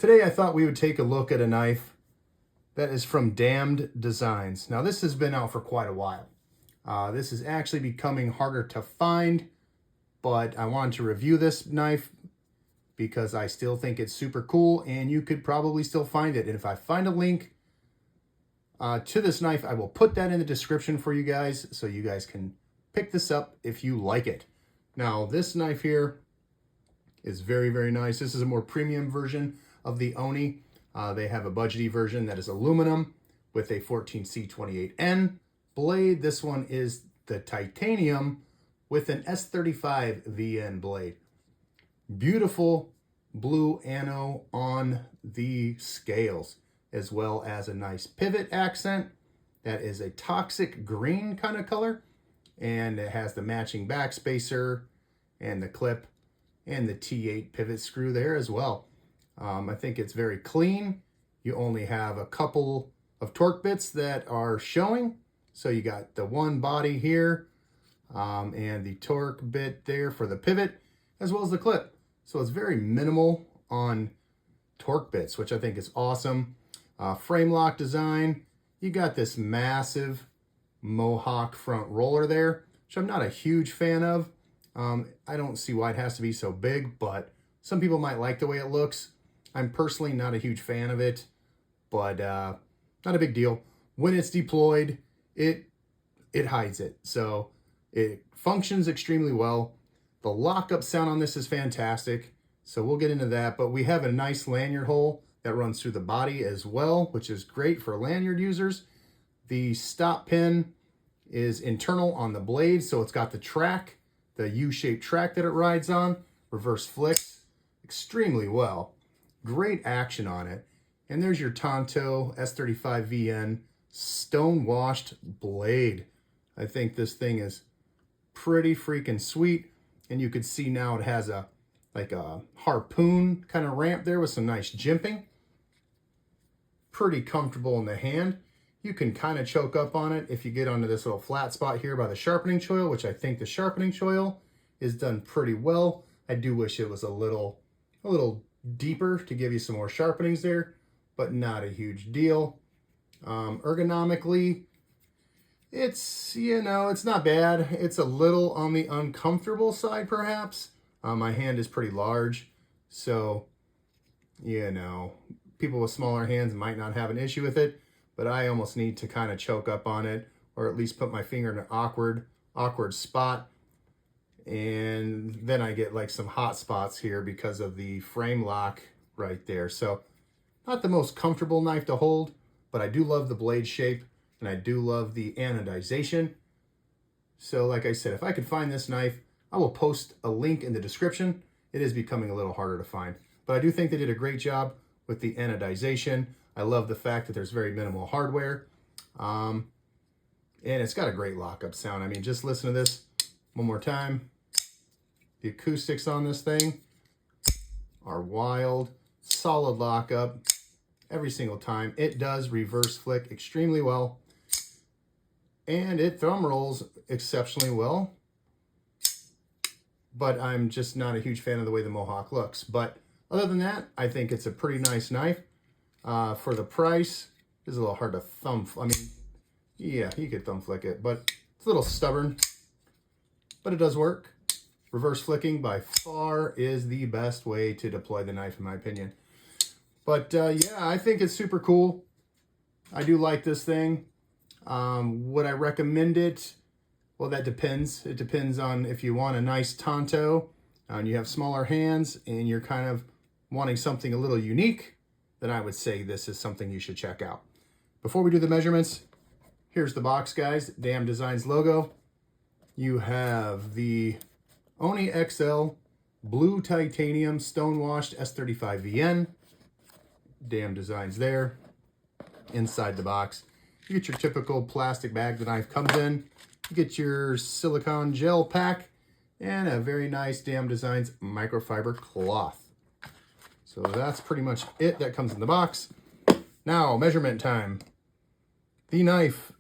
Today I thought we would take a look at a knife that is from Damned Designs. Now this has been out for quite a while. This is actually becoming harder to find, but I wanted to review this knife because I still think it's super cool and you could probably still find it. And if I find a link to this knife, I will put that in the description for you guys so you guys can pick this up if you like it. Now this knife here is very, very nice. This is a more premium version of the Oni. They have a budgety version that is aluminum with a 14C28N blade. This one is the titanium with an S35 VN blade. Beautiful blue ano on the scales, as well as a nice pivot accent that is a toxic green kind of color, and it has the matching back spacer and the clip and the T8 pivot screw there as well. I think it's very clean. You only have a couple of torque bits that are showing. So you got the one body here and the torque bit there for the pivot, as well as the clip. So it's very minimal on torque bits, which I think is awesome. Frame lock design. You got this massive Mohawk front roller there, which I'm not a huge fan of. I don't see why it has to be so big, but some people might like the way it looks. I'm personally not a huge fan of it, but not a big deal. When it's deployed, it hides it. So it functions extremely well. The lockup sound on this is fantastic. So we'll get into that, but we have a nice lanyard hole that runs through the body as well, which is great for lanyard users. The stop pin is internal on the blade, so it's got the track, the U-shaped track that it rides on, reverse flicks extremely well. Great action on it. And there's your Tanto S35 VN stone washed blade. I think this thing is pretty freaking sweet. And you can see now it has a like a harpoon kind of ramp there with some nice jimping. Pretty comfortable in the hand. You can kind of choke up on it if you get onto this little flat spot here by the sharpening choil, which I think the sharpening choil is done pretty well. I do wish it was a little deeper to give you some more sharpenings there, but not a huge deal. Ergonomically, it's, it's not bad. It's a little on the uncomfortable side, perhaps. My hand is pretty large, so, people with smaller hands might not have an issue with it, but I almost need to kind of choke up on it, or at least put my finger in an awkward spot. And then I get like some hot spots here because of the frame lock right there. So not the most comfortable knife to hold, but I do love the blade shape and I do love the anodization. So like I said, if I could find this knife, I will post a link in the description. It is becoming a little harder to find, but I do think they did a great job with the anodization. I love the fact that there's very minimal hardware. And it's got a great lockup sound. I mean, just listen to this one more time. The acoustics on this thing are wild. Solid lockup every single time. It does reverse flick extremely well. And it thumb rolls exceptionally well. But I'm just not a huge fan of the way the Mohawk looks. But other than that, I think it's a pretty nice knife. For the price, it's a little hard to thumb. I mean, yeah, you could thumb flick it, but it's a little stubborn. But it does work. Reverse flicking by far is the best way to deploy the knife, in my opinion. But yeah, I think it's super cool. I do like this thing. Would I recommend it? Well, that depends. It depends on if you want a nice Tanto and you have smaller hands and you're kind of wanting something a little unique, then I would say this is something you should check out. Before we do the measurements, here's the box, guys. Damned Designs logo. You have the Oni XL blue titanium stone-washed S35 VN. Damned Designs there. Inside the box, you get your typical plastic bag the knife comes in. You get your silicone gel pack and a very nice Damned Designs microfiber cloth. So that's pretty much it that comes in the box. Now, measurement time. The knife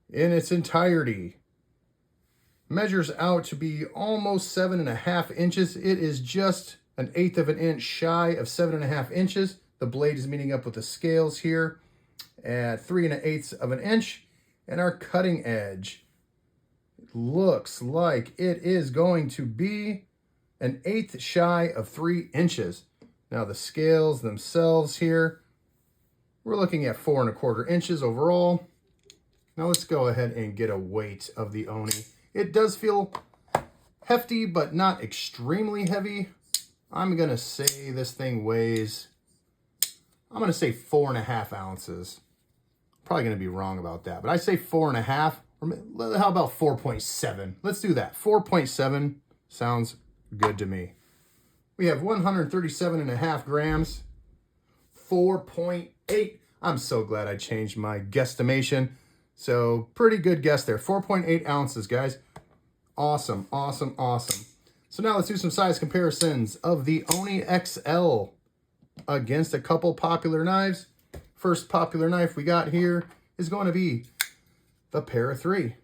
in its entirety measures out to be almost 7.5 inches. It is just 1/8 of an inch shy of 7.5 inches. The blade is meeting up with the scales here at 3 1/8 of an inch. And our cutting edge looks like it is going to be 1/8 shy of 3 inches. Now the scales themselves here, we're looking at 4 1/4 inches overall. Now let's go ahead and get a weight of the Oni. It does feel hefty, but not extremely heavy. I'm gonna say this thing weighs, I'm gonna say 4.5 ounces. Probably gonna be wrong about that, but I say 4.5, or how about 4.7? Let's do that. 4.7 sounds good to me. We have 137.5 grams, 4.8. I'm so glad I changed my guesstimation. So pretty good guess there. 4.8 ounces, guys. Awesome, awesome, awesome. So now let's do some size comparisons of the Oni XL against a couple popular knives. First popular knife we got here is going to be the Para 3.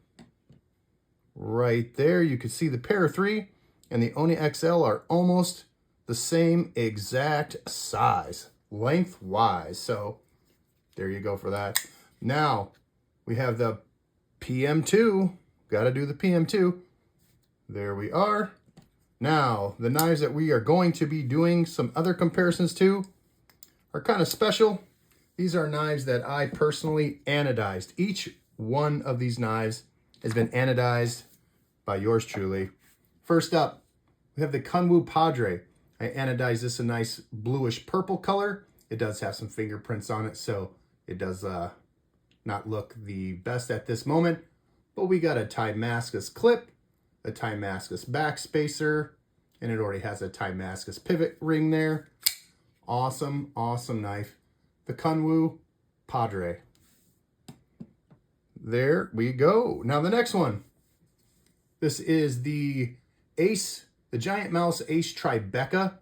Right there, you can see the Para 3 and the Oni XL are almost the same exact size, lengthwise. So there you go for that. Now, we have the PM2. Got to do the PM2. There we are. Now, the knives that we are going to be doing some other comparisons to are kind of special. These are knives that I personally anodized. Each one of these knives has been anodized by yours truly. First up, we have the Kunwu Padre. I anodized this a nice bluish purple color. It does have some fingerprints on it, so it does not look the best at this moment. But we got a Timascus clip, a Timascus backspacer, and it already has a Timascus pivot ring there. Awesome, awesome knife. The Kunwu Padre. There we go. Now the next one. This is the Ace, the Giant Mouse Ace Tribeca.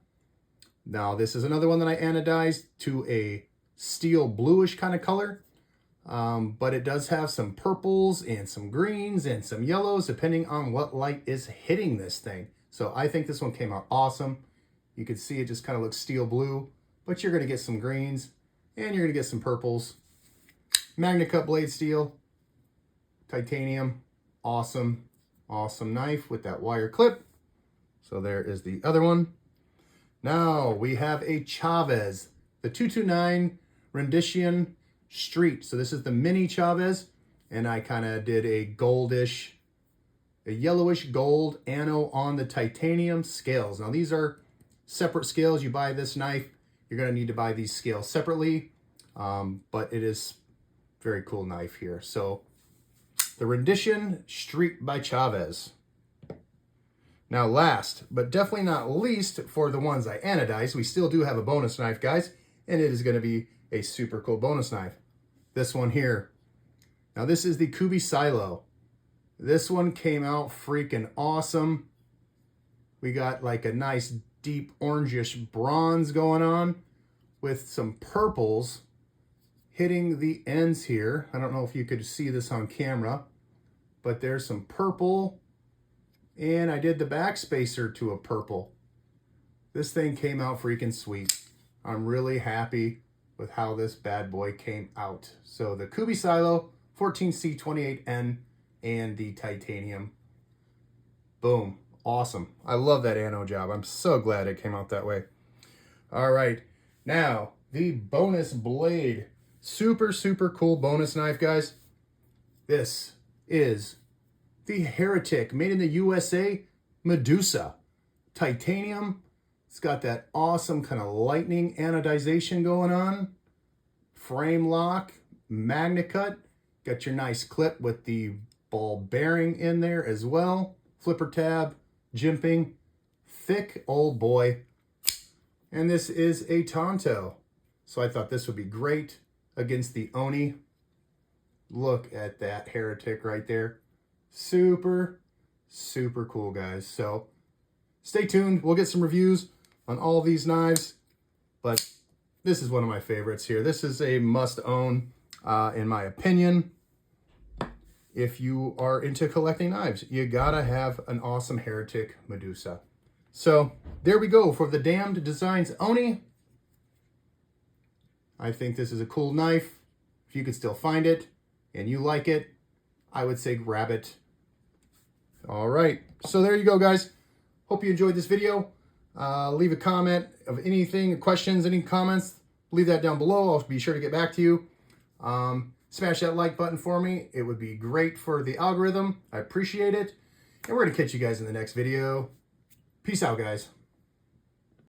Now this is another one that I anodized to a steel bluish kind of color. But it does have some purples and some greens and some yellows depending on what light is hitting this thing. So I think this one came out awesome. You can see it just kind of looks steel blue, but you're going to get some greens and you're going to get some purples. Magna Cut blade steel, titanium, awesome, awesome knife with that wire clip. So there is the other one. Now we have a Chavez, the 229 Rendition Street. So this is the mini Chavez, and I kind of did a goldish, a yellowish gold ano on the titanium scales. Now these are separate scales. You buy this knife, you're going to need to buy these scales separately, but it is very cool knife here. So the Rendition Street by Chavez. Now last, but definitely not least for the ones I anodized, we still do have a bonus knife, guys, and it is going to be a super cool bonus knife. This one here. Now this is the Kubi Silo. This one came out freaking awesome. We got like a nice deep orangish bronze going on with some purples hitting the ends here. I don't know if you could see this on camera, but there's some purple, and I did the backspacer to a purple. This thing came out freaking sweet. I'm really happy with how this bad boy came out. So the Kubi Silo, 14C28N, and the titanium. Boom. Awesome. I love that ano job. I'm so glad it came out that way. All right. Now, the bonus blade. Super, super cool bonus knife, guys. This is the Heretic, made in the USA, Medusa. Titanium. It's got that awesome kind of lightning anodization going on. Frame lock, Magna Cut. Got your nice clip with the ball bearing in there as well. Flipper tab, jimping, thick old boy. And this is a Tanto. So I thought this would be great against the Oni. Look at that Heretic right there. Super, super cool, guys. So stay tuned. We'll get some reviews on all these knives, but this is one of my favorites here. This is a must-own, in my opinion. If you are into collecting knives, you gotta have an awesome Heretic Medusa. So there we go for the Damned Designs Oni. I think this is a cool knife. If you could still find it and you like it, I would say grab it. All right, so there you go, guys. Hope you enjoyed this video. Leave a comment of anything, questions, any comments. Leave that down below. I'll be sure to get back to you. Smash that like button for me. It would be great for the algorithm. I appreciate it. And we're going to catch you guys in the next video. Peace out, guys.